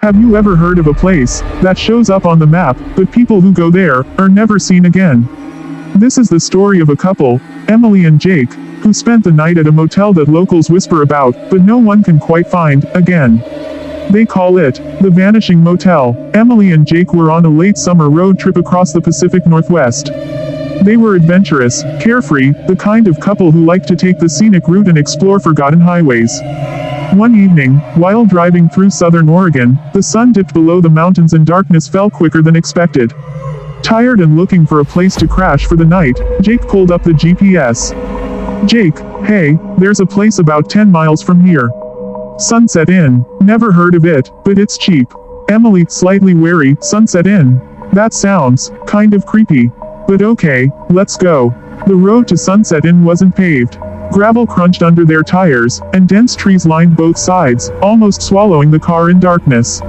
Have you ever heard of a place that shows up on the map, but people who go there are never seen again? This is the story of a couple, Emily and Jake, who spent the night at a motel that locals whisper about, but no one can quite find again. They call it the Vanishing Motel. Emily and Jake were on a late summer road trip across the Pacific Northwest. They were adventurous, carefree, the kind of couple who liked to take the scenic route and explore forgotten highways. One evening, while driving through southern Oregon, the sun dipped below the mountains and darkness fell quicker than expected. Tired and looking for a place to crash for the night, Jake pulled up the GPS. Jake, hey, there's a place about 10 miles from here. Sunset Inn. Never heard of it, but it's cheap. Emily, slightly wary, Sunset Inn. That sounds kind of creepy. But okay, let's go. The road to Sunset Inn wasn't paved. Gravel crunched under their tires, and dense trees lined both sides, almost swallowing the car in darkness.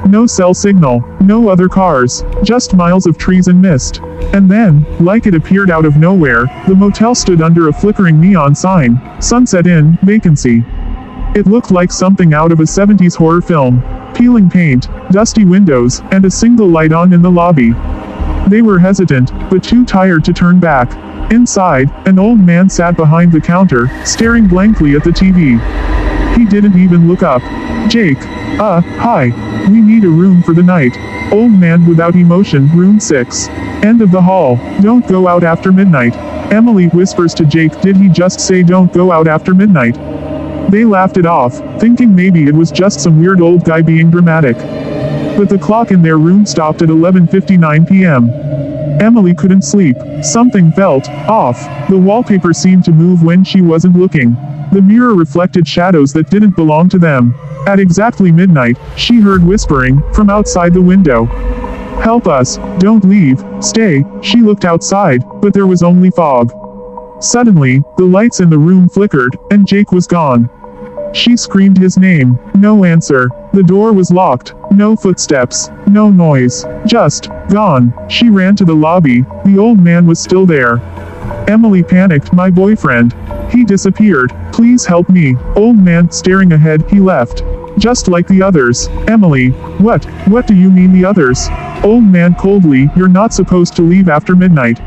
No cell signal, no other cars, just miles of trees and mist. And then, like it appeared out of nowhere, the motel stood under a flickering neon sign, Sunset Inn, vacancy. It looked like something out of a 70s horror film. Peeling paint, dusty windows, and a single light on in the lobby. They were hesitant, but too tired to turn back. Inside, an old man sat behind the counter, staring blankly at the TV. He didn't even look up. Jake, hi. We need a room for the night. Old man without emotion, room 6. End of the hall. Don't go out after midnight. Emily whispers to Jake, did he just say don't go out after midnight? They laughed it off, thinking maybe it was just some weird old guy being dramatic. But the clock in their room stopped at 11:59 p.m. Emily couldn't sleep. Something felt off. The wallpaper seemed to move when she wasn't looking. The mirror reflected shadows that didn't belong to them. At exactly midnight, she heard whispering from outside the window. Help us, don't leave, stay. She looked outside, but there was only fog. Suddenly, the lights in the room flickered, and Jake was gone. She screamed his name. No answer. The door was locked. No footsteps. No noise. Just gone. She ran to the lobby. The old man was still there. Emily panicked. My boyfriend. He disappeared. Please help me. Old man staring ahead. He left. Just like the others. Emily. What do you mean the others? Old man coldly. You're not supposed to leave after midnight.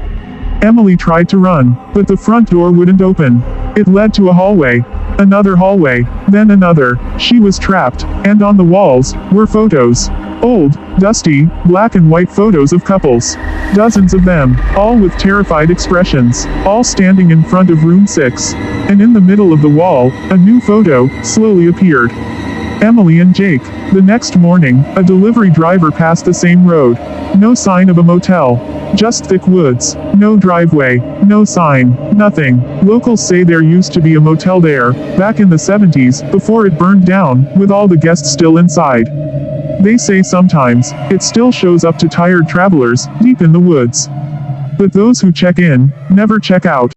Emily tried to run, but the front door wouldn't open. It led to a hallway. Another hallway, then another. She was trapped, and on the walls were photos. Old, dusty, black and white photos of couples. Dozens of them, all with terrified expressions, all standing in front of room 6. And in the middle of the wall, a new photo slowly appeared. Emily and Jake. The next morning, a delivery driver passed the same road. No sign of a motel. Just thick woods. No driveway. No sign. Nothing. Locals say there used to be a motel there, back in the 70s, before it burned down, with all the guests still inside. They say sometimes, it still shows up to tired travelers, deep in the woods. But those who check in, never check out.